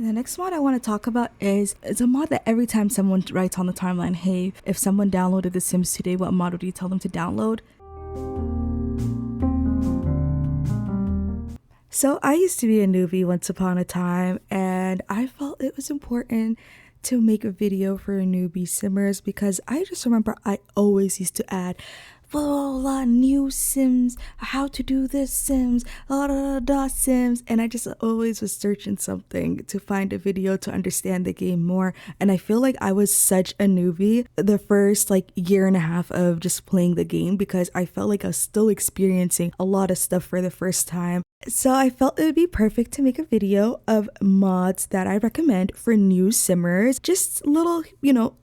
the next mod I want to talk about is it's a mod that every time someone writes on the timeline, hey, if someone downloaded The Sims today, what mod would you tell them to download? So I used to be a newbie once upon a time, and I felt it was important to make a video for newbie simmers because I just remember I always used to add blah, blah, blah, new Sims, how to do this Sims, Sims, and I just always was searching something to find a video to understand the game more. And I feel like I was such a newbie the first year and a half of just playing the game because I felt like I was still experiencing a lot of stuff for the first time. So I felt it would be perfect to make a video of mods that I recommend for new simmers, just little,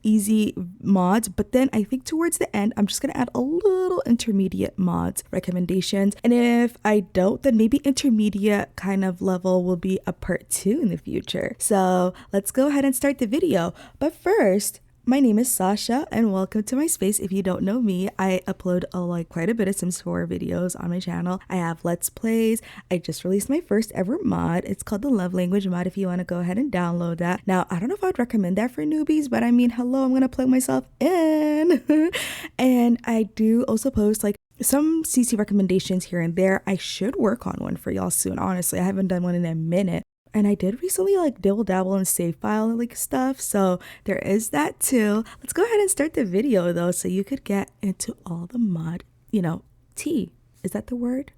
easy mods. But then I think towards the end, I'm just going to add a little intermediate mods recommendations. And if I don't, then maybe intermediate kind of level will be a part 2 in the future. So let's go ahead and start the video. But first, my name is Sasha and welcome to my space. If you don't know me, I upload quite a bit of Sims 4 videos on my channel. I have Let's Plays. I just released my first ever mod. It's called the Love Language mod if you want to go ahead and download that. Now, I don't know if I would recommend that for newbies, but I mean, hello, I'm going to plug myself in. And I do also post some CC recommendations here and there. I should work on one for y'all soon. Honestly, I haven't done one in a minute. And I did recently dabble in save file stuff, so there is that too. Let's go ahead and start the video though, so you could get into all the mod, tea. Is that the word?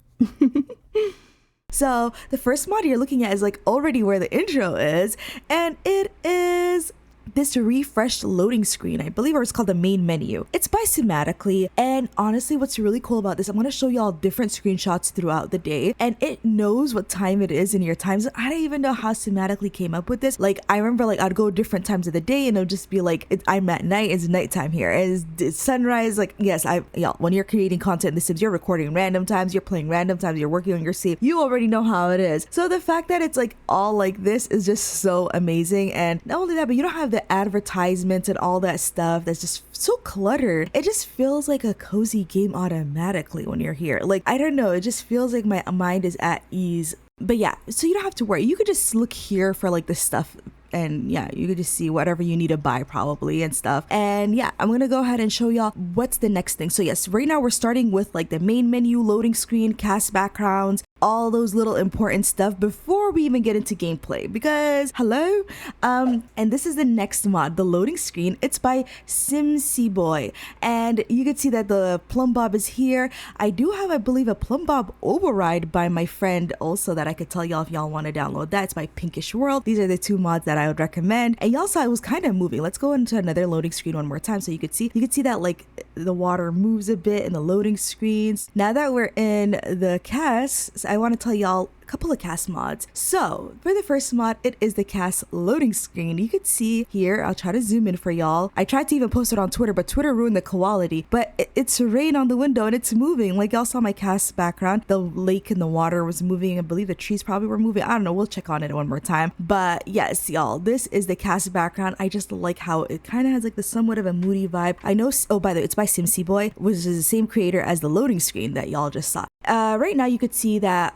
So the first mod you're looking at is already where the intro is, and it is this refreshed loading screen. I believe it's called the main menu. It's by Cinematically, and honestly what's really cool about this, I'm going to show y'all different screenshots throughout the day, and it knows what time it is in your time zone. I don't even know how Cinematically came up with this. I remember I'd go different times of the day and it'll just be I'm at night, it's nighttime here, it's sunrise. Yes, when you're creating content in The Sims, you're recording random times, you're playing random times, you're working on your save, you already know how it is. So the fact that it's all like this is just so amazing. And not only that, but you don't have the advertisements and all that stuff that's just so cluttered. It just feels like a cozy game automatically when you're here. I don't know, it just feels like my mind is at ease. But yeah, so you don't have to worry. You could just look here for the stuff, and yeah, you could just see whatever you need to buy probably and stuff. And yeah, I'm gonna go ahead and show y'all what's the next thing. So yes, right now we're starting with the main menu, loading screen, cast backgrounds, all those little important stuff before we even get into gameplay, because hello. And this is the next mod, the loading screen. It's by Boy, and you can see that the plumb bob is here. I do have, I believe, a plumb bob override by my friend also that I could tell y'all if y'all want to download that. It's by Pinkish World. These are the two mods that I would recommend. And y'all saw it was kind of moving. Let's go into another loading screen one more time so you could see that the water moves a bit in the loading screens. Now that we're in the CAS, I want to tell y'all a couple of CAS mods. So for the first mod, it is the CAS loading screen. You could see here, I'll try to zoom in for y'all. I tried to even post it on Twitter, but Twitter ruined the quality. But it's rain on the window and it's moving. Y'all saw my CAS background. The lake and the water was moving. I believe the trees probably were moving. I don't know. We'll check on it one more time. But yes, y'all, this is the CAS background. I just like how it kind of has the somewhat of a moody vibe. I know, oh, by the way, it's by Boy, which is the same creator as the loading screen that y'all just saw. Right now you could see that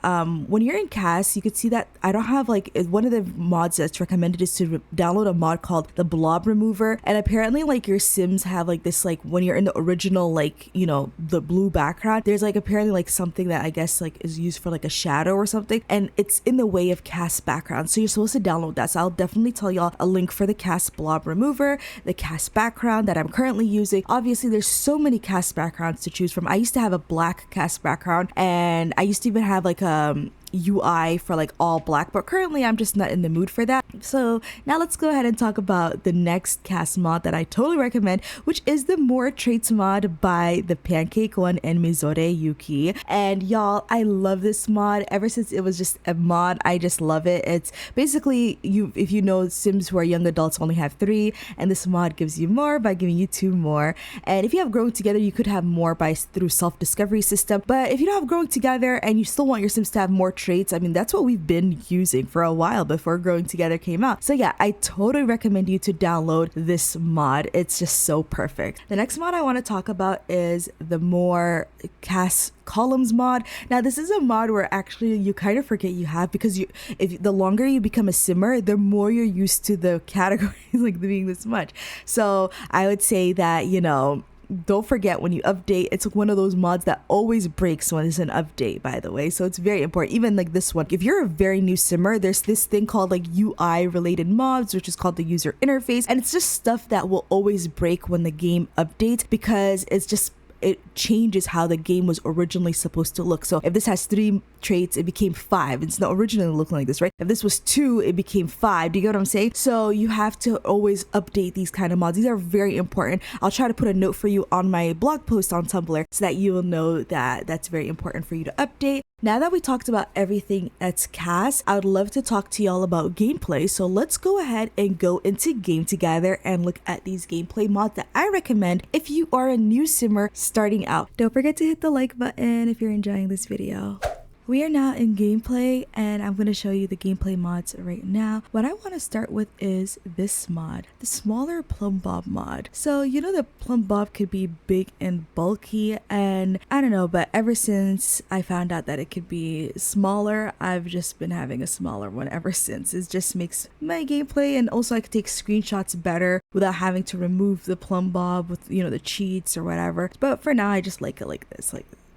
when you're in CAS, you could see that I don't have one of the mods that's recommended is to download a mod called the blob remover. And apparently your Sims have this when you're in the original the blue background, there's apparently something that I guess is used for a shadow or something, and it's in the way of CAS background, so you're supposed to download that. So I'll definitely tell y'all a link for the CAS blob remover, the CAS background that I'm currently using. Obviously there's so many CAS backgrounds to choose from. I used to have a black CAS background, and I used to even have UI for all black, but currently I'm just not in the mood for that. So now let's go ahead and talk about the next CAS mod that I totally recommend, which is the More Traits mod by the Pancake One and Mizore Yuki. And y'all, I love this mod. Ever since it was just a mod, I just love it. It's basically, if you know, Sims who are young adults only have 3, and this mod gives you more by giving you 2 more. And if you have Growing Together, you could have more through self-discovery system. But if you don't have Growing Together and you still want your Sims to have more traits. I mean, that's what we've been using for a while before Growing Together came out. So yeah, I totally recommend you to download this mod. It's just so perfect. The next mod I want to talk about is the more CAS columns mod. Now this is a mod where actually you kind of forget you have, because if the longer you become a simmer, the more you're used to the categories like being this much. So I would say that, don't forget when you update, it's one of those mods that always breaks when it's an update, by the way. So it's very important. Even like this one, if you're a very new simmer, there's this thing called like UI related mods, which is called the user interface. And it's just stuff that will always break when the game updates, because it changes how the game was originally supposed to look. So if this has 3 traits, it became 5. It's not originally looking like this, right? If this was 2, it became 5. Do you get what I'm saying? So you have to always update these kind of mods. These are very important. I'll try to put a note for you on my blog post on Tumblr so that you will know that that's very important for you to update. Now that we talked about everything that's CAS, I would love to talk to y'all about gameplay. So let's go ahead and go into Game Together and look at these gameplay mods that I recommend if you are a new simmer starting out. Don't forget to hit the like button if you're enjoying this video. We are now in gameplay, and I'm going to show you the gameplay mods right now. What I want to start with is this mod, the smaller plumb bob mod. So the plumb bob could be big and bulky, and I don't know, but ever since I found out that it could be smaller, I've just been having a smaller one ever since. It just makes my gameplay, and also I could take screenshots better without having to remove the plumb bob with the cheats or whatever. But for now, I just like it like this,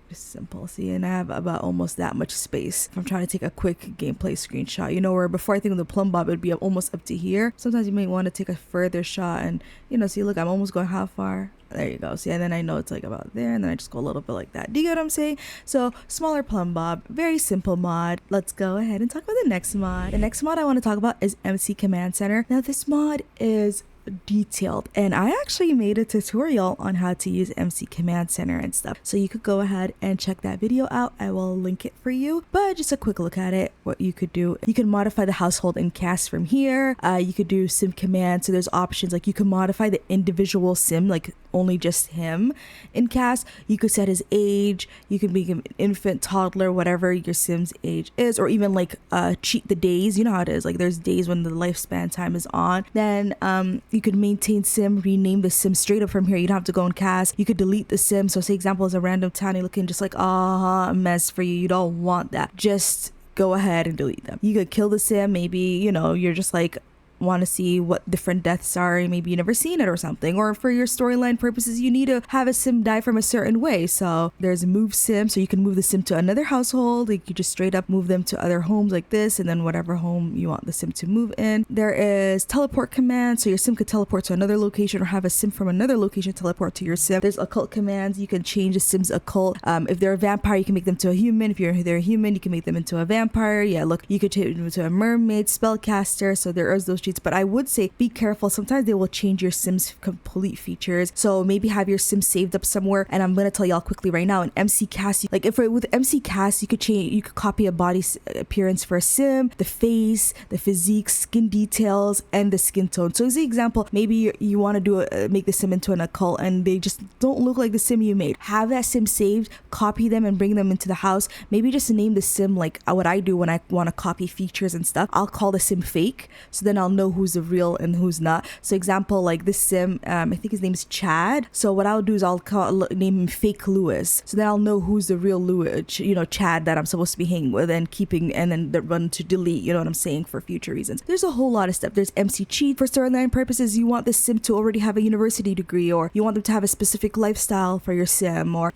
just simple. See, and I have about almost that much space if I'm trying to take a quick gameplay screenshot, where before I think of the plumb bob, it'd be almost up to here. Sometimes you may want to take a further shot and see, look, I'm almost going how far? There you go. See, and then I know it's like about there, and then I just go a little bit like that. Do you get what I'm saying? So smaller plumb bob, very simple mod. Let's go ahead and talk about the next mod. The next mod I want to talk about is MC Command Center. Now this mod is detailed, and I actually made a tutorial on how to use MC Command Center and stuff, so you could go ahead and check that video out. I will link it for you, but just a quick look at it. What you could do, you can modify the household in CAS from here. You could do sim command, so there's options like you can modify the individual sim, like only just him in CAS. You could set his age, you can make him an infant, toddler, whatever your sim's age is, or even like cheat the days. You know how it is, like there's days when the lifespan time is on. Then you could maintain sim, rename the sim straight up from here. You don't have to go in CAS. You could delete the sim. So say example is a random townie looking just like a mess for you. You don't want that. Just go ahead and delete them. You could kill the sim. Maybe you're just like want to see what different deaths are, and maybe you never seen it or something, or for your storyline purposes you need to have a sim die from a certain way. So there's move sim, so you can move the sim to another household. Like you just straight up move them to other homes like this, and then whatever home you want the sim to move in. There is teleport command, so your sim could teleport to another location, or have a sim from another location teleport to your sim. There's occult commands, you can change the sim's occult. If they're a vampire, you can make them to a human. If they're a human, you can make them into a vampire. Yeah, look, you could change them to a mermaid, spellcaster. So there is those cheats, but I would say be careful. Sometimes they will change your sim's complete features, so maybe have your sim saved up somewhere. And I'm gonna tell y'all quickly right now, in MC CAS, with MC CAS, you could copy a body appearance for a sim, the face, the physique, skin details, and the skin tone. So as an example, maybe you want to make the sim into an occult and they just don't look like the sim you made. Have that sim saved, copy them and bring them into the house. Maybe just name the sim like what I do when I want to copy features and stuff. I'll call the sim fake, so then I'll know who's the real and who's not. So example, like this sim, I think his name is Chad. So what I'll do is I'll name him Fake Lewis. So then I'll know who's the real Lewis, Chad that I'm supposed to be hanging with, and keeping, and then the run to delete, you know what I'm saying, for future reasons. There's a whole lot of stuff. There's MC cheat. For storyline purposes, you want the sim to already have a university degree, or you want them to have a specific lifestyle for your sim, or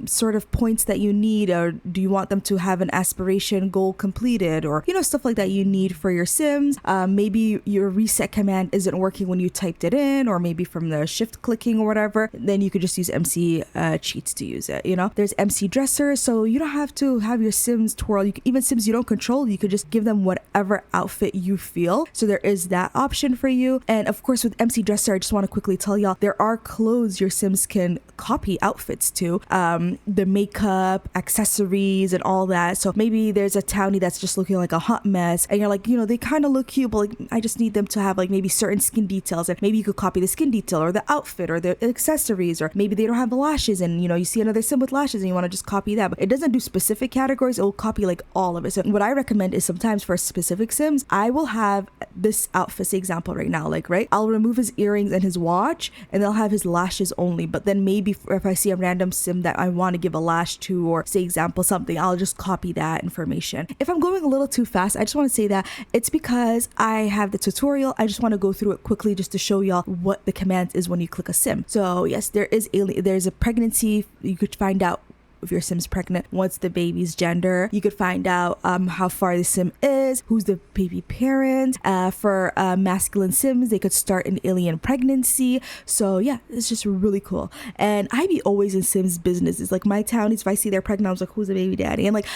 sort of points that you need, or do you want them to have an aspiration goal completed, or stuff like that you need for your sims. Maybe your reset command isn't working when you typed it in, or maybe from the shift clicking or whatever, then you could just use MC cheats to use it. There's MC dresser, so you don't have to have your sims twirl. Even sims you don't control, you could just give them whatever outfit you feel. So there is that option for you. And of course, with MC dresser, I just want to quickly tell y'all, there are clothes your sims can copy outfits to, the makeup, accessories, and all that. So maybe there's a townie that's just looking like a hot mess, and you're like, they kind of look cute, cute, but like I just need them to have like maybe certain skin details, and maybe you could copy the skin detail or the outfit or the accessories, or maybe they don't have the lashes and you see another sim with lashes and you want to just copy that, but it doesn't do specific categories. It will copy like all of it. So what I recommend is sometimes for specific sims, I will have this outfit, say example right now, like right, I'll remove his earrings and his watch and they'll have his lashes only, but then maybe if I see a random sim that I want to give a lash to, or say example something, I'll just copy that information. If I'm going a little too fast, I just want to say that it's because I have the tutorial. I just want to go through it quickly just to show y'all what the command is when you click a sim. So yes, there's a pregnancy. You could find out if your sim's pregnant, what's the baby's gender. You could find out how far the sim is, who's the baby parent. For masculine sims, they could start an alien pregnancy. So yeah, it's just really cool. And I be always in sims businesses, like my townies, if I see they're pregnant, I was like, who's the baby daddy? And like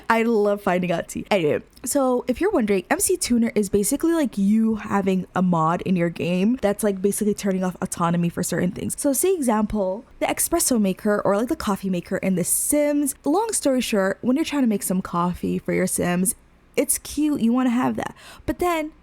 I love finding out tea. Anyway, so if you're wondering, MC Tuner is basically like you having a mod in your game that's like basically turning off autonomy for certain things. So say example, the espresso maker or like the coffee maker in the Sims. Long story short, when you're trying to make some coffee for your Sims, it's cute, you want to have that. But then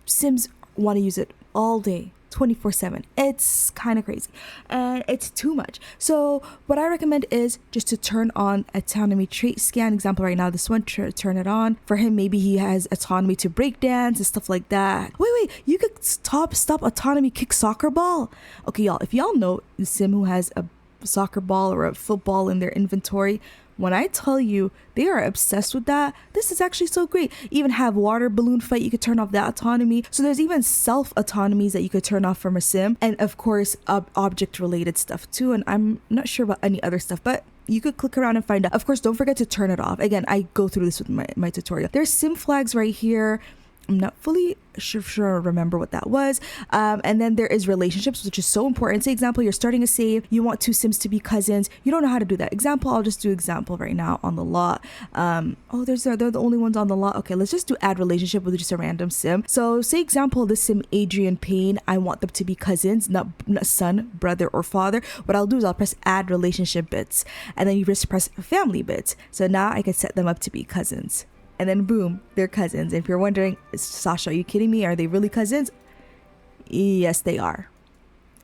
Sims want to use it all day, 24/7. It's kind of crazy and it's too much. So what I recommend is just to turn on autonomy trait scan. Example right now, this one, turn it on. For him, maybe he has autonomy to break dance and stuff like that. Wait, you could stop autonomy kick soccer ball. Okay, y'all, if y'all know the sim who has a soccer ball or a football in their inventory, when I tell you they are obsessed with that, this is actually so great. Even have water balloon fight, you could turn off that autonomy. So there's even self autonomies that you could turn off from a sim, and of course object related stuff too. And I'm not sure about any other stuff, but you could click around and find out. Of course, don't forget to turn it off. Again, I go through this with my tutorial. There's sim flags right here. I'm not fully sure remember what that was. And then there is relationships, which is so important. Say example, you're starting a save, you want two sims to be cousins, you don't know how to do that. Example, I'll just do example right now on the lot. They're the only ones on the lot. Okay, let's just do add relationship with just a random sim. So say example, this sim Adrian Payne, I want them to be cousins, not son, brother, or father. What I'll do is I'll press add relationship bits, and then you just press family bits. So now I can set them up to be cousins. And then boom, they're cousins. If you're wondering, Sasha, are you kidding me? Are they really cousins? Yes, they are.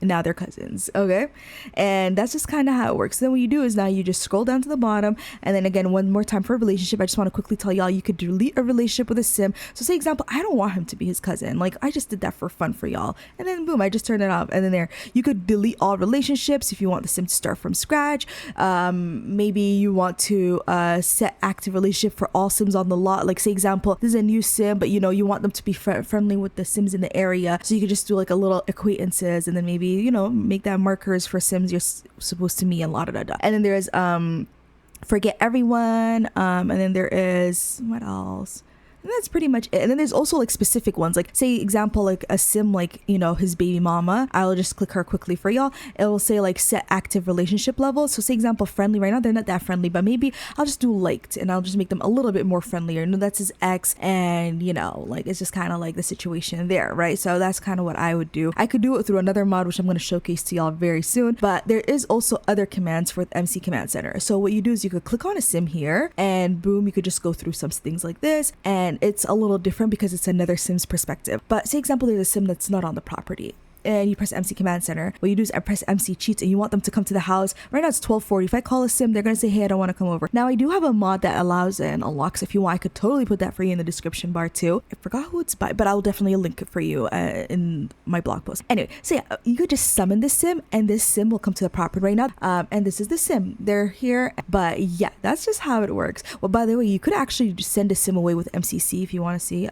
Now they're cousins. Okay, and that's just kind of how it works. Then what you do is now you just scroll down to the bottom, and then again, one more time for a relationship, I just want to quickly tell y'all you could delete a relationship with a sim. So say example, I don't want him to be his cousin, like I just did that for fun for y'all, and then boom, I just turned it off. And then there you could delete all relationships if you want the sim to start from scratch. Maybe you want to set active relationship for all sims on the lot. Like say example, this is a new sim, but you want them to be friendly with the sims in the area, so you could just do like a little acquaintances, and then maybe make that markers for sims you're supposed to meet and and then there's forget everyone, and then there is what else. And that's pretty much it. And then there's also like specific ones, like say example, like a sim, like his baby mama. I'll just click her quickly for y'all. It will say like set active relationship levels. So say example, friendly. Right now they're not that friendly, but maybe I'll just do liked, and I'll just make them a little bit more friendlier. That's his ex, and like it's just kind of like the situation there, right? So that's kind of what I would do. I could do it through another mod, which I'm going to showcase to y'all very soon, but there is also other commands for the MC Command Center. So what you do is you could click on a sim here, and boom, you could just go through some things like this, and it's a little different because it's another sim's perspective. But say example, there's a sim that's not on the property, and you press MC Command Center. What you do is I press MC Cheats, and you want them to come to the house. Right now it's 12:40. If I call a sim, they're gonna say, hey, I don't want to come over. Now I do have a mod that allows and unlocks. If you want, I could totally put that for you in the description bar too. I forgot who it's by, but I'll definitely link it for you in my blog post. Anyway, so yeah, you could just summon this sim, and this sim will come to the property right now. And this is the sim. They're here. But yeah, that's just how it works. Well, by the way, you could actually just send a sim away with MCC if you want to see.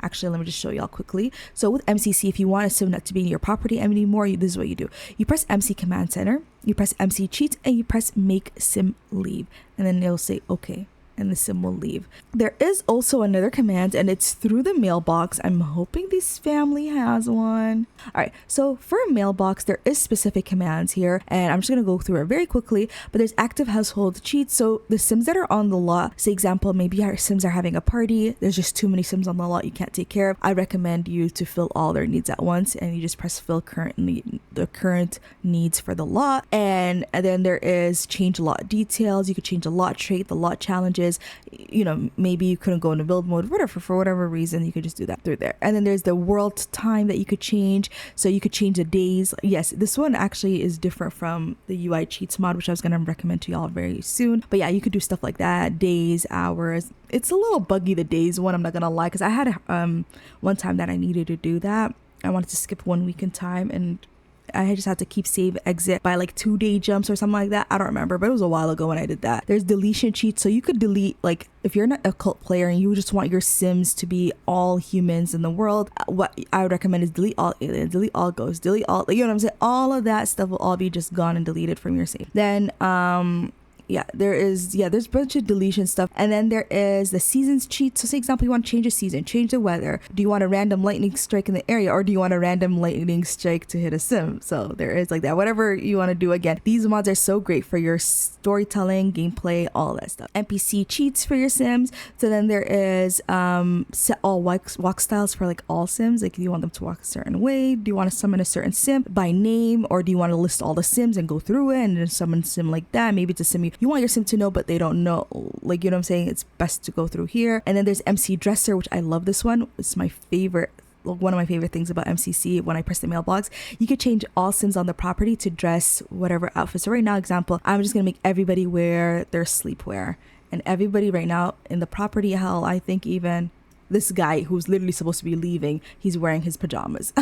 Actually, let me just show y'all quickly. So with MCC, if you want a sim not to be in your property anymore, this is what you do. You press MC Command Center, you press MC Cheats, and you press Make Sim Leave. And then it'll say, okay, and the sim will leave. There is also another command, and it's through the mailbox. I'm hoping this family has one. All right, so for a mailbox, there is specific commands here, and I'm just gonna go through it very quickly. But there's active household cheats. So the sims that are on the lot, say example, maybe our sims are having a party, there's just too many sims on the lot you can't take care of. I recommend you to fill all their needs at once, and you just press fill the current needs for the lot. And then there is change lot details. You could change the lot trait, the lot challenges, changes. You know, maybe you couldn't go into build mode, whatever, for whatever reason, you could just do that through there. And then there's the world time that you could change. So you could change the days. Yes, this one actually is different from the UI cheats mod, which I was going to recommend to y'all very soon. But yeah, you could do stuff like that, days, hours. It's a little buggy, the days one, I'm not gonna lie, because I had one time that I needed to do that. I wanted to skip 1 week in time, and I just had to keep save exit by like 2-day jumps or something like that. I don't remember, but it was a while ago when I did that. There's deletion cheats, so you could delete, like, if you're not a cult player and you just want your Sims to be all humans in the world, what I would recommend is delete all aliens, delete all ghosts, delete all, you know what I'm saying? All of that stuff will all be just gone and deleted from your save. Then there's a bunch of deletion stuff. And then there is the seasons cheat. So say example, you want to change a season, change the weather. Do you want a random lightning strike in the area, or do you want a random lightning strike to hit a sim? So there is like that, whatever you want to do. Again, these mods are so great for your storytelling, gameplay, all that stuff. NPC cheats for your sims. So then there is set all walk styles for like all sims. Like, do you want them to walk a certain way? Do you want to summon a certain sim by name, or do you want to list all the sims and go through it and then summon sim like that? Maybe it's a sim you want your sim to know, but they don't know. Like, you know what I'm saying? It's best to go through here. And then there's MC Dresser, which I love this one. It's my favorite. One of my favorite things about MCC when I press the mailbox, you could change all sims on the property to dress whatever outfit. So right now, example, I'm just gonna make everybody wear their sleepwear, and everybody right now in the property, hell, I think even this guy who's literally supposed to be leaving, he's wearing his pajamas.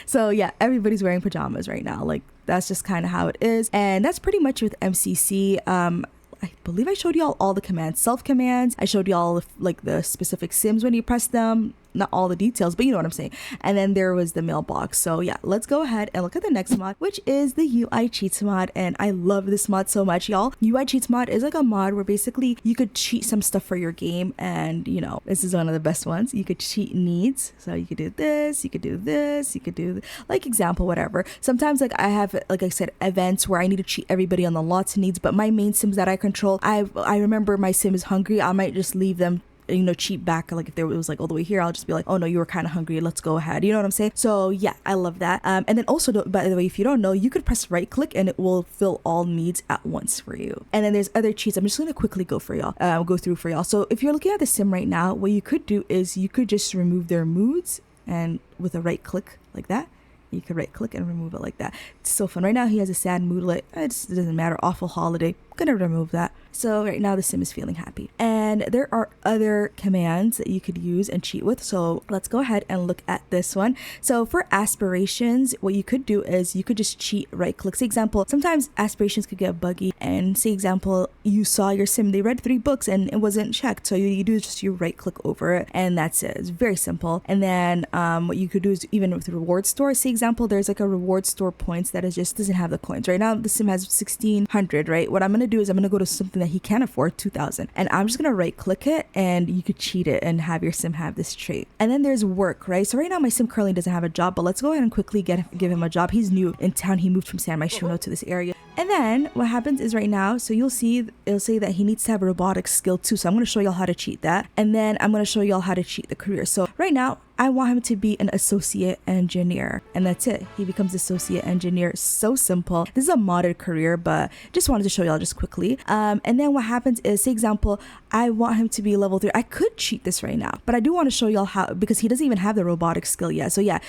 So yeah, everybody's wearing pajamas right now. Like, that's just kind of how it is. And that's pretty much with MCC. I believe I showed y'all all the commands, self commands. I showed y'all like the specific sims when you press them, not all the details, but you know what I'm saying. And then there was the mailbox. So yeah, let's go ahead and look at the next mod, which is the UI cheats mod. And I love this mod so much, y'all. UI cheats mod is like a mod where basically you could cheat some stuff for your game. And you know, this is one of the best ones. You could cheat needs. So you could do this, you could do this, you could do like example, whatever. Sometimes like I have, like I said, events where I need to cheat everybody on the lots needs, but my main sims that I control, I remember my sim is hungry. I might just leave them, you know, cheat back. Like if it was like all the way here, I'll just be like, oh no, you were kind of hungry, let's go ahead, you know what I'm saying? So yeah, I love that. And then also, by the way, if you don't know, you could press right click and it will fill all needs at once for you. And then there's other cheats. I'm just gonna quickly go through for y'all. So if you're looking at the sim right now, what you could do is you could just remove their moods, and with a right click like that, you could right click and remove it like that. It's so fun. Right now he has a sad moodlet. It doesn't matter. Awful holiday. I'm gonna remove that. So right now the sim is feeling happy. And there are other commands that you could use and cheat with. So let's go ahead and look at this one. So for aspirations, what you could do is you could just cheat right click. Say example, sometimes aspirations could get buggy, and say example, you saw your sim, they read 3 books and it wasn't checked. So you do is just you right click over it, and that's it. It's very simple. And then what you could do is even with the reward store, say example, there's like a reward store points that is just doesn't have the coins. Right now the sim has 1600, right? What I'm gonna do is I'm gonna go to something that he can't afford, 2000, and I'm just gonna right click it, and you could cheat it and have your sim have this trait. And then there's work, right? So right now my sim currently doesn't have a job, but let's go ahead and quickly give him a job. He's new in town. He moved from San Myshuno to this area. And then what happens is right now, so you'll see it'll say that he needs to have a robotics skill too. So I'm going to show y'all how to cheat that, and then I'm going to show y'all how to cheat the career. So right now I want him to be an associate engineer, and that's it. He becomes associate engineer. So simple. This is a modded career, but just wanted to show y'all just quickly. And then what happens is, say example, I want him to be level 3. I could cheat this right now, but I do want to show y'all how, because he doesn't even have the robotics skill yet. So yeah,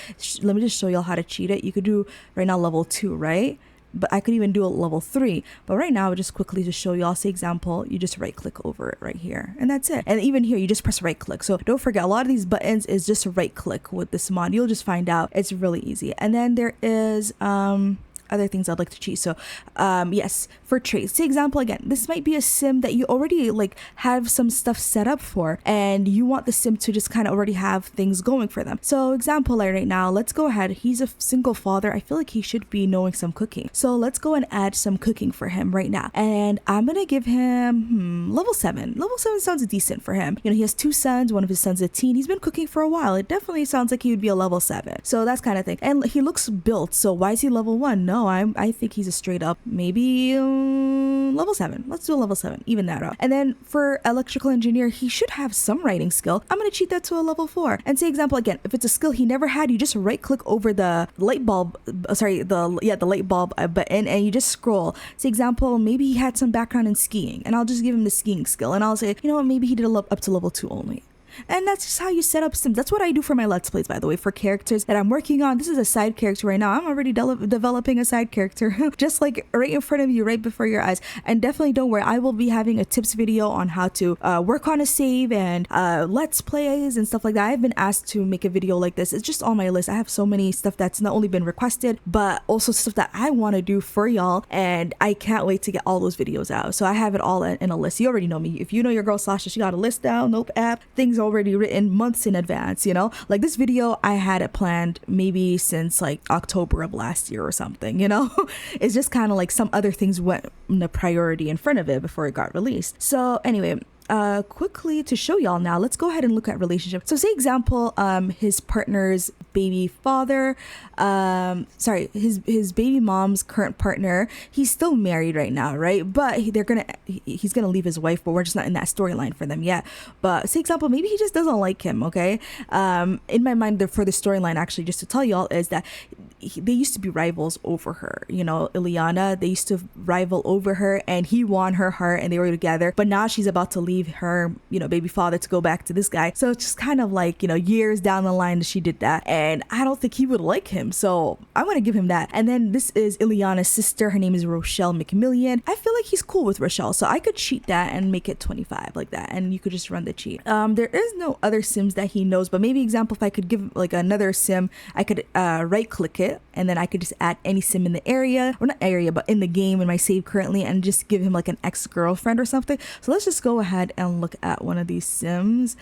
let me just show y'all how to cheat it. You could do right now level 2, right? But I could even do a level 3. But right now, just quickly to show y'all, say example, you just right click over it right here, and that's it. And even here, you just press right click. So don't forget, a lot of these buttons is just a right click with this mod. You'll just find out it's really easy. And then there is other things I'd like to cheat. So yes, for traits, say example, again, this might be a sim that you already like have some stuff set up for, and you want the sim to just kind of already have things going for them. So example, like right now, let's go ahead. He's a single father. I feel like he should be knowing some cooking. So let's go and add some cooking for him right now. And I'm gonna give him level 7. Level 7 sounds decent for him. You know, he has 2 sons. One of his sons is a teen. He's been cooking for a while. It definitely sounds like he would be a level 7. So that's kind of thing. And he looks built. So why is he level 1? No, no, I think he's a straight up maybe level 7. Let's do a level 7, even that out. And then for electrical engineer, he should have some writing skill. I'm going to cheat that to a level 4. And say example again, if it's a skill he never had, you just right click over the light bulb, the light bulb button, and you just scroll. Say example, maybe he had some background in skiing, and I'll just give him the skiing skill, and I'll say, you know what, maybe he did up to level 2 only. And that's just how you set up Sims. That's what I do for my Let's Plays, by the way, for characters that I'm working on. This is a side character right now. I'm already developing a side character, just like right in front of you, right before your eyes. And definitely don't worry, I will be having a tips video on how to work on a save and Let's Plays and stuff like that. I've been asked to make a video like this. It's just on my list. I have so many stuff that's not only been requested, but also stuff that I want to do for y'all. And I can't wait to get all those videos out. So I have it all in a list. You already know me. If you know your girl Sasha, she got a list down, Nope app, things already written months in advance, you know, like this video I had it planned maybe since like October of last year or something, you know. It's just kind of like some other things went in the priority in front of it before it got released. So anyway, quickly to show y'all now, let's go ahead and look at relationship. So say example, his partner's baby father, his baby mom's current partner, he's still married right now, right? But he's gonna leave his wife, but we're just not in that storyline for them yet. But say example, maybe he just doesn't like him, okay? In my mind, for the storyline, actually, just to tell y'all, is that they used to be rivals over her, you know, Ileana. They used to rival over her, and he won her heart, and they were together. But now she's about to leave her, you know, baby father to go back to this guy. So it's just kind of like, you know, years down the line that she did that, and I don't think he would like him. So I'm gonna give him that. And then this is Ileana's sister. Her name is Rochelle McMillian. I feel like he's cool with Rochelle, so I could cheat that and make it 25 like that, and you could just run the cheat. There is no other Sims that he knows, but maybe example, if I could give like another Sim, I could right click it, and then I could just add any Sim in the area, or not area, but in the game in my save currently, and just give him like an ex-girlfriend or something. So let's just go ahead and look at one of these Sims.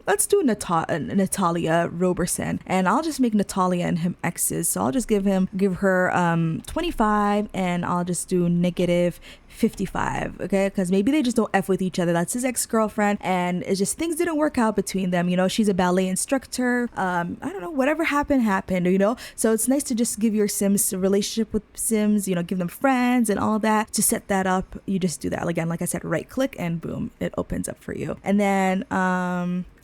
Let's do Natalia Roberson, and I'll just make Natalia and him exes. So I'll just give her 25, and I'll just do negative 55, okay? Because maybe they just don't F with each other. That's his ex-girlfriend, and it's just things didn't work out between them. You know, she's a ballet instructor. I don't know, whatever happened, you know? So it's nice to just give your Sims a relationship with Sims, you know, give them friends and all that. To set that up, you just do that. Again, like I said, right click and boom, it opens up for you. And then,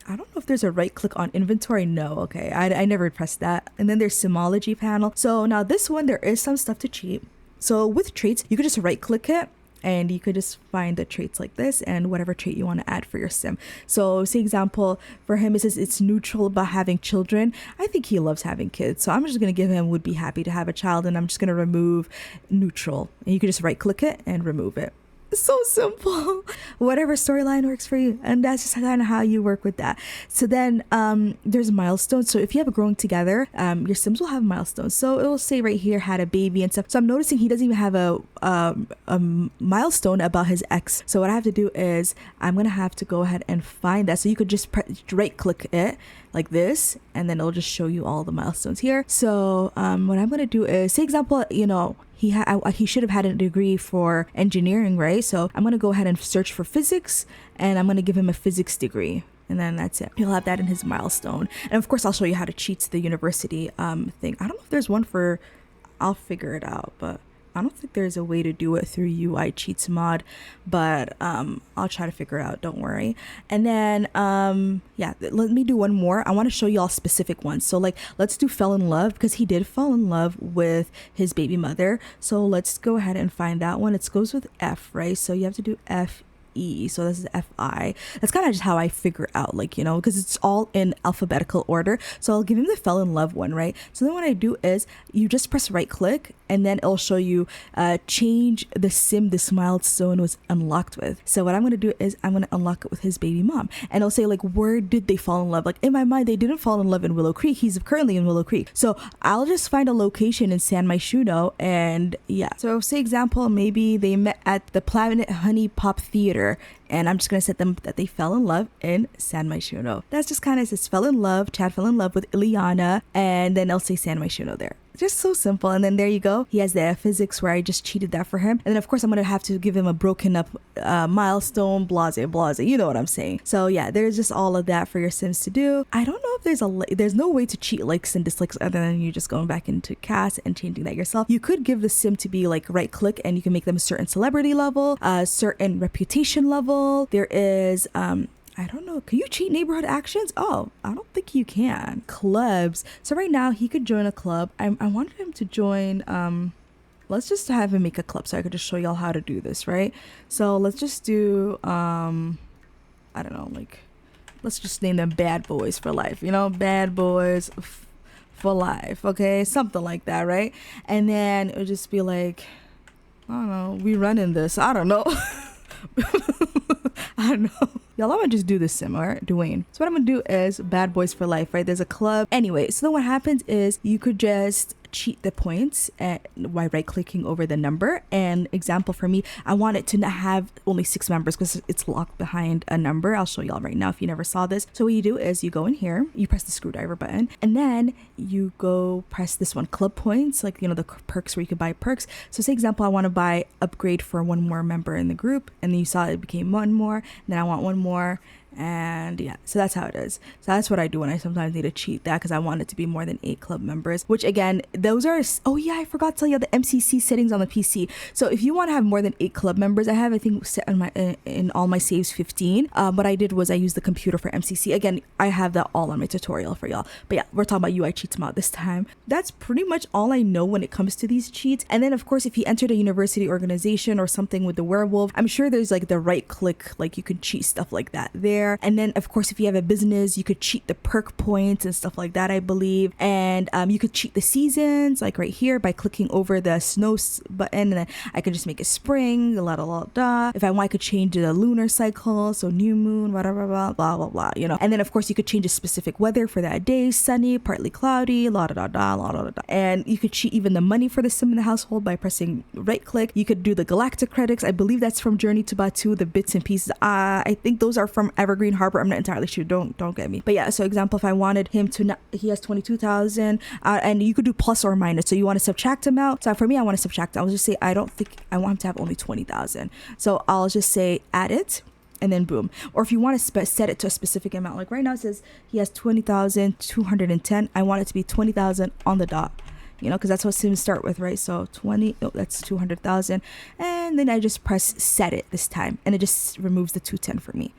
I don't know if there's a right click on inventory. No, okay, I never pressed that. And then there's Simology panel. So now this one, there is some stuff to cheat. So with traits, you could just right click it, and you could just find the traits like this and whatever trait you want to add for your Sim. So say example, for him, it says it's neutral about having children. I think he loves having kids. So I'm just going to give him would be happy to have a child, and I'm just going to remove neutral. And you could just right click it and remove it. So simple. Whatever storyline works for you, and that's just kind of how you work with that. So then there's milestones. So if you have a growing together, your Sims will have milestones. So it will say right here had a baby and stuff. So I'm noticing he doesn't even have a milestone about his ex. So what I have to do is I'm gonna have to go ahead and find that. So you could just right click it like this, and then it'll just show you all the milestones here. So what I'm gonna do is, say example, you know, he should have had a degree for engineering, right? So I'm going to go ahead and search for physics, and I'm going to give him a physics degree. And then that's it. He'll have that in his milestone. And of course, I'll show you how to cheat to the university thing. I don't know if there's one for, I'll figure it out, but I don't think there's a way to do it through UI Cheats mod, but I'll try to figure it out, don't worry. And then yeah, let me do one more. I want to show you all specific ones. So like, let's do fell in love, because he did fall in love with his baby mother. So let's go ahead and find that one. It goes with F, right? So you have to do F E, so this is FI. That's kind of just how I figure out, like, you know, because it's all in alphabetical order. So I'll give him the fell in love one, right? So then what I do is you just press right click, and then it'll show you change the Sim this milestone was unlocked with. So what I'm going to do is I'm going to unlock it with his baby mom, and it'll say like, where did they fall in love? Like in my mind, they didn't fall in love in Willow Creek. He's currently in Willow Creek. So I'll just find a location in San Myshuno, and yeah. So say example, maybe they met at the Planet Honey Pop Theater, and I'm just going to set them that they fell in love in San Myshuno. That's just kind of says fell in love, Chad fell in love with Ileana, and then they'll say San Myshuno there. Just so simple. And then there you go. He has the physics where I just cheated that for him. And then of course I'm gonna have to give him a broken up milestone, blase. You know what I'm saying. So yeah, there's just all of that for your Sims to do. I don't know if there's no way to cheat likes and dislikes other than you just going back into CAS and changing that yourself. You could give the Sim to be like right click and you can make them a certain celebrity level, a certain reputation level. There is I don't know. Can you cheat neighborhood actions? Oh, I don't think you can. Clubs. So right now he could join a club. I wanted him to join, let's just have him make a club so I could just show y'all how to do this, right? So let's just do, I don't know, like, let's just name them Bad Boys for Life, you know, Bad Boys for Life, okay? Something like that, right? And then it would just be like, I don't know, we running this. I don't know. I don't know. Y'all, I'm gonna just do this Sim, alright? Dwayne. So what I'm gonna do is Bad Boys for Life, right? There's a club. Anyway, so then what happens is you could just cheat the points by right clicking over the number. And example for me, I want it to not have only 6 members because it's locked behind a number. I'll show y'all right now if you never saw this. So what you do is you go in here, you press the screwdriver button, and then you go press this one, club points, like, you know, the perks where you could buy perks. So say example, I want to buy upgrade for 1 more member in the group, and then you saw it became 1 more, and then I want 1 more. And yeah, so that's how it is. So that's what I do when I sometimes need to cheat that, because I want it to be more than 8 club members, which again, those are, oh yeah, I forgot to tell you the MCC settings on the PC. So if you want to have more than 8 club members, I have, I think, set on my in all my saves 15. What I did was I used the computer for MCC. Again, I have that all on my tutorial for y'all. But yeah, we're talking about UI cheats mod this time. That's pretty much all I know when it comes to these cheats. And then of course, if you entered a university organization or something with the werewolf, I'm sure there's like the right click, like you can cheat stuff like that there. And then of course, if you have a business, you could cheat the perk points and stuff like that, I believe. And you could cheat the seasons, like right here, by clicking over the snow button, and then I could just make it spring, if I want, I could change the lunar cycle, so new moon, whatever, blah blah blah, you know. And then of course you could change a specific weather for that day, sunny, partly cloudy, and you could cheat even the money for the Sim in the household by pressing right click. You could do the galactic credits. I believe that's from Journey to Batu, the bits and pieces. I think those are from Evergreen Harbor. I'm not entirely sure. Don't get me. But yeah, so example, if I wanted him to not, he has 22,000, and you could do plus or minus. So you want to subtract him out. So for me, I want to subtract. I'll just say I don't think I want him to have only 20,000. So I'll just say add it. And then boom. Or if you want to set it to a specific amount, like right now it says he has 20,210. I want it to be 20,000 on the dot, you know, because that's what Sims start with, right? So 20, oh, that's 200,000. And then I just press set it this time, and it just removes the 210 for me.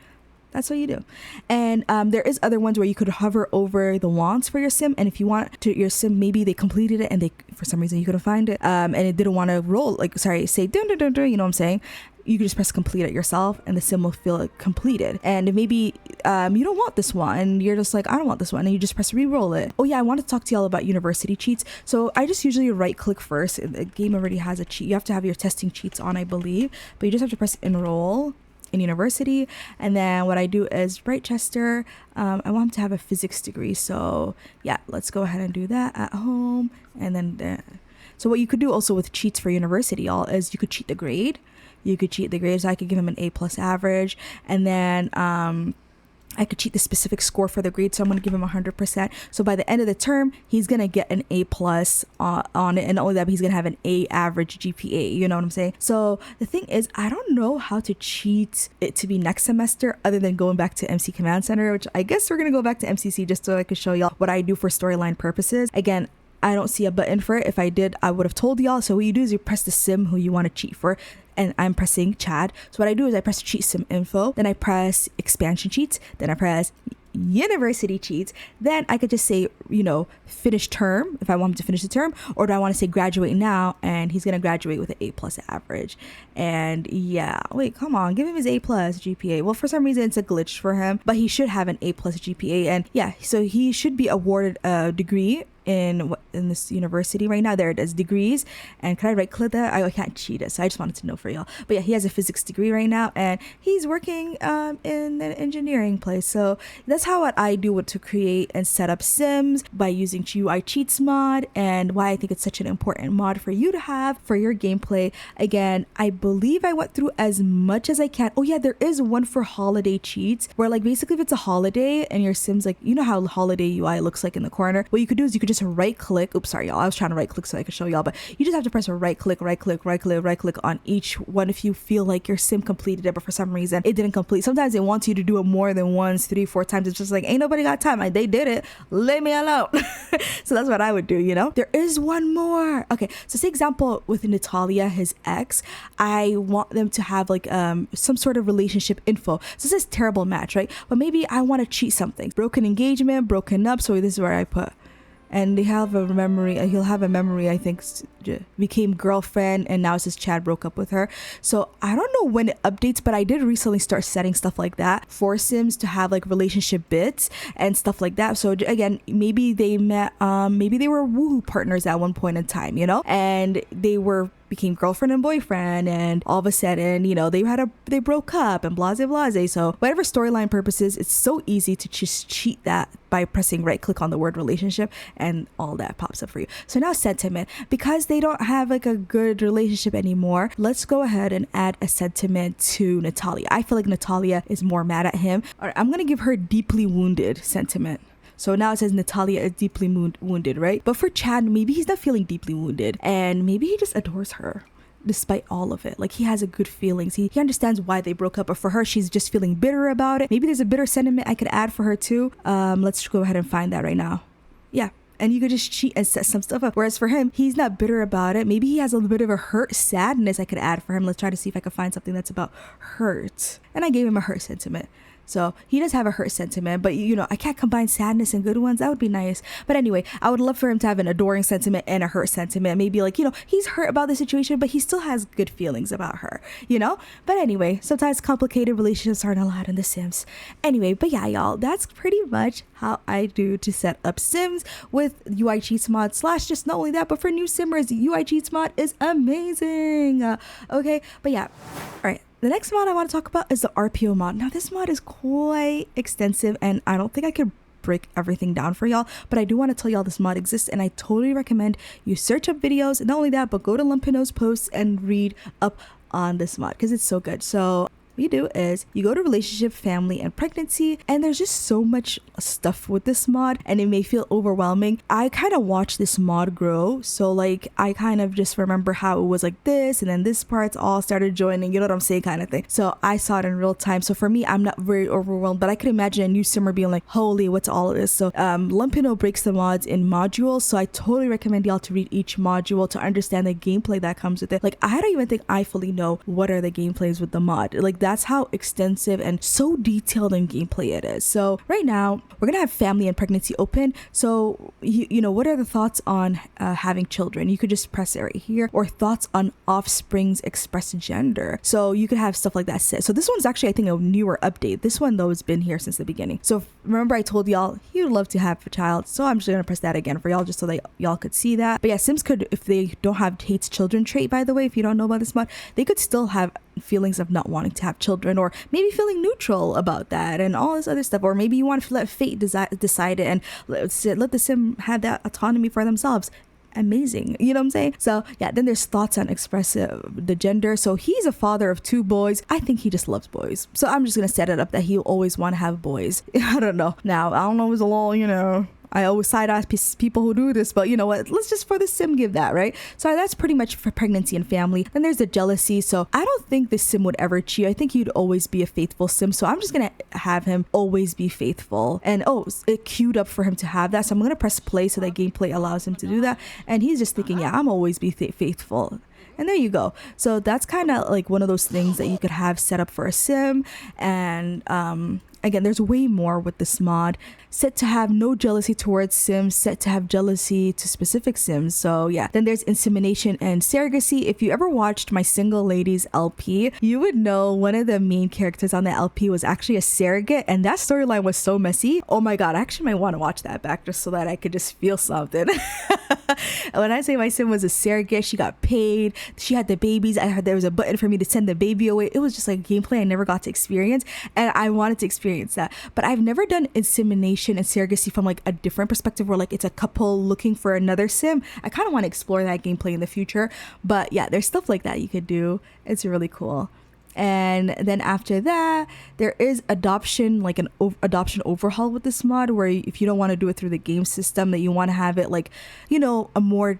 That's what you do. And there is other ones where you could hover over the wants for your Sim, and if you want to, your Sim, maybe they completed it and they, for some reason you couldn't find it, and it didn't want to roll, like, sorry, say dun dun dun dun, you know what I'm saying? You can just press complete it yourself, and the Sim will feel it completed. And maybe you don't want this one, and you're just like, I don't want this one, and you just press re-roll it. Oh yeah, I want to talk to y'all about university cheats. So I just usually right click first. The game already has a cheat. You have to have your testing cheats on, I believe, but you just have to press enroll in university. And then what I do is right Chester, I want him to have a physics degree. So yeah, let's go ahead and do that at home. And then so what you could do also with cheats for university, y'all, is you could cheat the grade. You could cheat the grade, so I could give him an A+ average, and then I could cheat the specific score for the grade, so I'm going to give him 100%. So by the end of the term, he's going to get an A+ on it, and not only that, but he's going to have an A average GPA, you know what I'm saying? So the thing is, I don't know how to cheat it to be next semester other than going back to MC Command Center, which I guess we're going to go back to MCC just so I could show y'all what I do for storyline purposes. Again, I don't see a button for it. If I did, I would have told y'all. So what you do is you press the Sim who you want to cheat for, and I'm pressing Chad. So what I do is I press cheat Sim info, then I press expansion cheats, then I press university cheats. Then I could just say, you know, finish term if I want him to finish the term, or do I want to say graduate now, and he's gonna graduate with an A+ average. And yeah, wait, come on, give him his A+ GPA. Well, for some reason it's a glitch for him, but he should have an A+ GPA, and yeah, so he should be awarded a degree in this university right now. There it is, degrees. And can I right click that? I can't cheat it, so I just wanted to know for y'all. But yeah, he has a physics degree right now, and he's working in an engineering place. So that's how what I do to create and set up Sims by using UI cheats mod, and why I think it's such an important mod for you to have for your gameplay. Again, I believe I went through as much as I can. Oh yeah, there is one for holiday cheats where, like, basically if it's a holiday and your Sims, like, you know how holiday UI looks like in the corner, what you could do is you could just right click click. Oops, sorry, y'all. I was trying to right click so I could show y'all, but you just have to press a right click on each one if you feel like your sim completed it, but for some reason it didn't complete. Sometimes it wants you to do it more than once, 3, 4 times. It's just like, ain't nobody got time. Like, they did it. Leave me alone. So that's what I would do, you know? There is one more. Okay, so say example with Natalia, his ex, I want them to have like some sort of relationship info. So this is terrible match, right? But maybe I want to cheat something. Broken engagement, broken up. So this is where I put. And they have a memory, he'll have a memory, I think, became girlfriend, and now it says Chad broke up with her. So I don't know when it updates, but I did recently start setting stuff like that for Sims to have like relationship bits and stuff like that. So again, maybe they met, maybe they were woohoo partners at one point in time, you know, and they became girlfriend and boyfriend, and all of a sudden, you know, they broke up and blase blase. So whatever storyline purposes, it's so easy to just cheat that by pressing right click on the word relationship, and all that pops up for you. So now sentiment, because they don't have like a good relationship anymore, let's go ahead and add a sentiment to Natalia. I feel like Natalia is more mad at him. All right, I'm gonna give her deeply wounded sentiment. So now it says Natalia is deeply wounded, right? But for Chad, maybe he's not feeling deeply wounded, and maybe he just adores her despite all of it. Like, he has a good feelings. He understands why they broke up, but for her, she's just feeling bitter about it. Maybe there's a bitter sentiment I could add for her too. Let's go ahead and find that right now. Yeah. And you could just cheat and set some stuff up. Whereas for him, he's not bitter about it. Maybe he has a little bit of a hurt sadness I could add for him. Let's try to see if I can find something that's about hurt. And I gave him a hurt sentiment. So he does have a hurt sentiment, but you know, I can't combine sadness and good ones. That would be nice. But anyway, I would love for him to have an adoring sentiment and a hurt sentiment. Maybe like, you know, he's hurt about the situation, but he still has good feelings about her, you know? But anyway, sometimes complicated relationships aren't allowed in The Sims. Anyway, but yeah, y'all, that's pretty much how I do to set up Sims with UI Cheats Mod / just not only that, but for new Simmers, UI Cheats Mod is amazing. Okay, but yeah, all right. The next mod I want to talk about is the RPO mod. Now, this mod is quite extensive, and I don't think I could break everything down for y'all, but I do want to tell y'all this mod exists, and I totally recommend you search up videos. Not only that, but go to Lumpino's posts and read up on this mod because it's so good. So what you do is you go to relationship, family, and pregnancy, and there's just so much stuff with this mod, and it may feel overwhelming. I kind of watched this mod grow, so like I kind of just remember how it was like this, and then this part's all started joining, you know what I'm saying, kind of thing. So I saw it in real time. So for me, I'm not very overwhelmed, but I could imagine a new simmer being like, holy, what's all of this? So Lumpino breaks the mods in modules, so I totally recommend y'all to read each module to understand the gameplay that comes with it. Like, I don't even think I fully know what are the gameplays with the mod. Like, that's how extensive and so detailed in gameplay it is. So right now we're gonna have family and pregnancy open. So you know, what are the thoughts on having children? You could just press it right here, or thoughts on offspring's expressed gender. So you could have stuff like that set. So this one's actually, I think, a newer update. This one though has been here since the beginning. So remember I told y'all you'd love to have a child, so I'm just gonna press that again for y'all just so that y'all could see that. But yeah, Sims could, if they don't have hates children trait, by the way, if you don't know about this mod, they could still have feelings of not wanting to have children, or maybe feeling neutral about that and all this other stuff, or maybe you want to let fate decide it and let the sim have that autonomy for themselves. Amazing, you know what I'm saying? So yeah, then there's thoughts on expressive the gender. So he's a father of 2 boys. I think he just loves boys, so I'm just gonna set it up that he'll always want to have boys. I don't know, now I don't know, it's a law, you know, I always side eye people who do this, but you know what? Let's just for the sim give that, right? So that's pretty much for pregnancy and family. Then there's the jealousy. So I don't think this sim would ever cheat. I think he'd always be a faithful sim. So I'm just gonna have him always be faithful. And oh, it queued up for him to have that. So I'm gonna press play so that gameplay allows him to do that. And he's just thinking, yeah, I'm always be faithful. And there you go. So that's kind of like one of those things that you could have set up for a sim. And again, there's way more with this mod. Set to have no jealousy towards Sims, set to have jealousy to specific Sims. So yeah, then there's insemination and surrogacy. If you ever watched my Single Ladies LP, you would know one of the main characters on the LP was actually a surrogate, and that storyline was so messy. Oh my god, I actually might want to watch that back just so that I could just feel something. When I say my Sim was a surrogate, she got paid, she had the babies, I heard there was a button for me to send the baby away. It was just like gameplay I never got to experience, and I wanted to experience that. But I've never done insemination and surrogacy from like a different perspective where like it's a couple looking for another sim. I kind of want to explore that gameplay in the future, but yeah, there's stuff like that you could do. It's really cool. And then after that, there is adoption, like an adoption overhaul with this mod, where if you don't want to do it through the game system, that you want to have it like, a more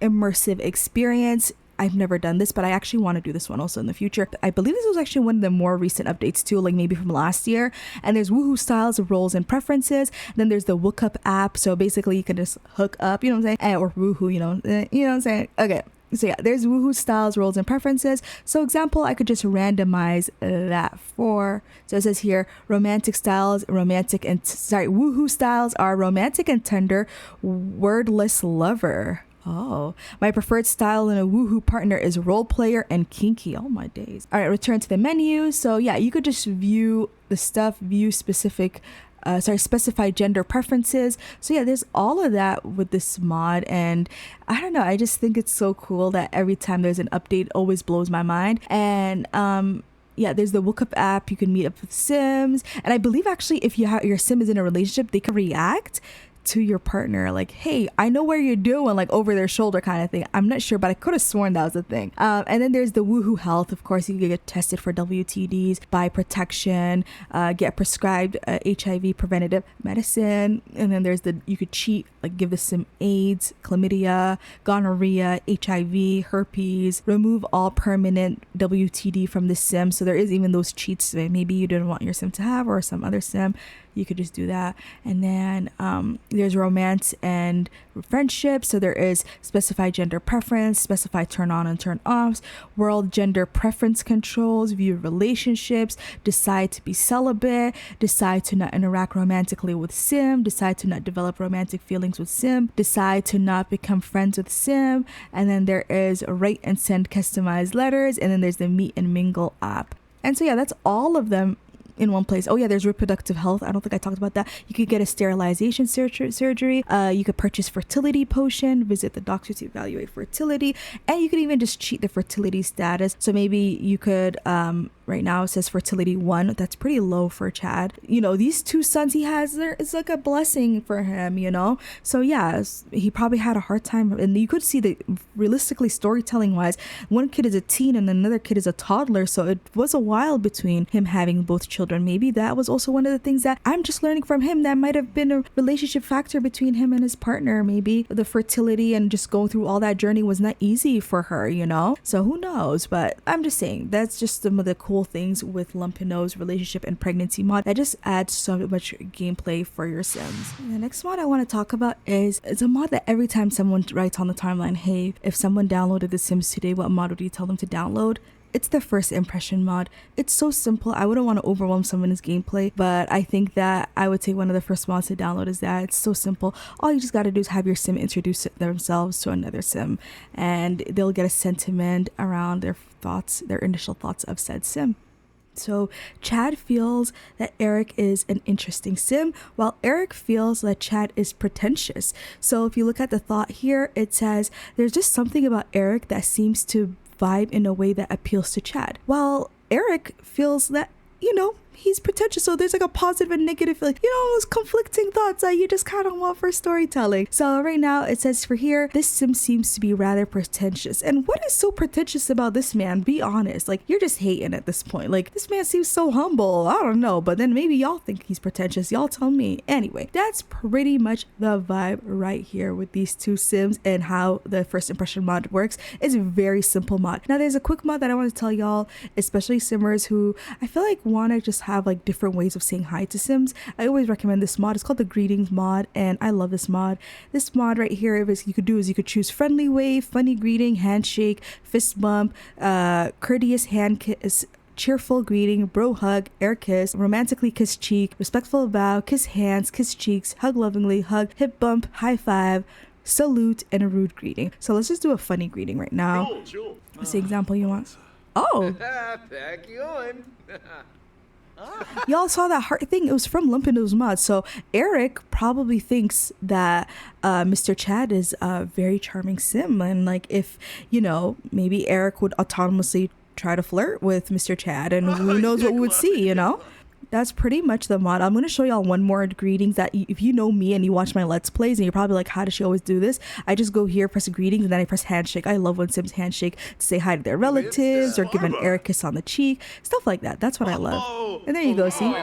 immersive experience. I've never done this, but I actually want to do this one also in the future. I believe this was actually one of the more recent updates too, like maybe from last year. And there's woohoo styles, roles, and preferences. Then there's the Wookup app. So basically you can just hook up, you know what I'm saying? Or woohoo, you know what I'm saying? Okay. So yeah, there's woohoo styles, roles, and preferences. So example, I could just randomize that for, so it says here, woohoo styles are romantic and tender, wordless lover. Oh, my preferred style in a woohoo partner is role player and kinky. Oh my days. All right, return to the menu. So yeah, you could just view the stuff, view specify gender preferences. So yeah, there's all of that with this mod. And I don't know, I just think it's so cool that every time there's an update, it always blows my mind. And yeah, there's the Wookup app. You can meet up with Sims. And I believe actually if your Sim is in a relationship, they can react to your partner, like, hey, I know where you're doing, like over their shoulder kind of thing. I'm not sure, but I could have sworn that was a thing. And then there's the woohoo health. Of course, you can get tested for WTDs, buy protection, get prescribed HIV preventative medicine. And then there's you could cheat, like give the Sim AIDS, chlamydia, gonorrhea, HIV, herpes, remove all permanent WTD from the Sim. So there is even those cheats that maybe you didn't want your Sim to have, or some other Sim. You could just do that. And then there's romance and friendship. So there is specify gender preference, specify turn on and turn offs, world gender preference controls, view relationships, decide to be celibate, decide to not interact romantically with Sim, decide to not develop romantic feelings with Sim, decide to not become friends with Sim. And then there is write and send customized letters. And then there's the meet and mingle app. And so yeah, that's all of them in one place. Oh yeah, there's reproductive health. I don't think I talked about that. You could get a sterilization surgery. You could purchase fertility potion, visit the doctor to evaluate fertility, and you could even just cheat the fertility status. So maybe you could, right now it says fertility 1. That's pretty low for Chad. These 2 sons he has, it's like a blessing for him, So yeah, he probably had a hard time. And you could see that realistically, storytelling wise, one kid is a teen and another kid is a toddler. So it was a while between him having both children. Maybe that was also one of the things that I'm just learning from him, that might have been a relationship factor between him and his partner. Maybe the fertility and just going through all that journey was not easy for her, So who knows? But I'm just saying, that's just some of the cool things with Lumpino's relationship and pregnancy mod that just adds so much gameplay for your Sims. And the next mod I want to talk about is it's a mod that every time someone writes on the timeline, hey, if someone downloaded The Sims today, what mod would you tell them to download? It's the first impression mod. It's so simple. I wouldn't want to overwhelm someone's gameplay, but I think that I would say one of the first mods to download is that. It's so simple. All you just got to do is have your Sim introduce themselves to another Sim, and they'll get a sentiment around their initial thoughts of said Sim. So Chad feels that Eric is an interesting Sim, while Eric feels that Chad is pretentious. So if you look at the thought here, it says there's just something about Eric that seems to vibe in a way that appeals to Chad, while Eric feels that, he's pretentious. So there's like a positive and negative feeling, those conflicting thoughts that you just kind of want for storytelling. So right now it says for here, this Sim seems to be rather pretentious. And what is so pretentious about this man? Be honest, like you're just hating at this point. Like this man seems so humble. I don't know, but then maybe y'all think he's pretentious. Y'all tell me. Anyway, that's pretty much the vibe right here with these 2 Sims and how the first impression mod works. It's a very simple mod. Now there's a quick mod that I want to tell y'all, especially Simmers who I feel like want to just have like different ways of saying hi to Sims. I always recommend this mod. It's called the greetings mod, and I love this mod. This mod right here, you could choose friendly wave, funny greeting, handshake, fist bump, courteous hand kiss, cheerful greeting, bro hug, air kiss, romantically kiss cheek, respectful bow, kiss hands, kiss cheeks, hug lovingly, hug, hip bump, high five, salute, and a rude greeting. So let's just do a funny greeting right now. What's the example you want? Oh. Back on. Y'all saw that heart thing? It was from Lumpino's mod. So Eric probably thinks that Mr. Chad is a very charming Sim, and like if maybe Eric would autonomously try to flirt with Mr. Chad, and who knows what we would see, that's pretty much the mod. I'm going to show y'all one more greetings that if you know me and you watch my Let's Plays and you're probably like, how does she always do this? I just go here, press greetings, and then I press handshake. I love when Sims handshake to say hi to their relatives or give an air kiss on the cheek, stuff like that. That's what I love. And there you go, see?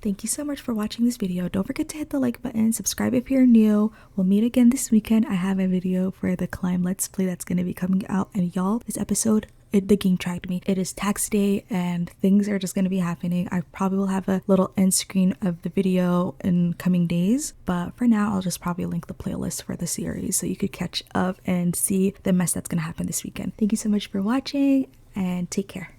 Thank you so much for watching this video. Don't forget to hit the like button, subscribe if you're new. We'll meet again this weekend. I have a video for the Climb Let's Play that's going to be coming out. And y'all, this episode, the game tracked me. It is tax day and things are just going to be happening. I probably will have a little end screen of the video in coming days. But for now, I'll just probably link the playlist for the series so you could catch up and see the mess that's going to happen this weekend. Thank you so much for watching and take care.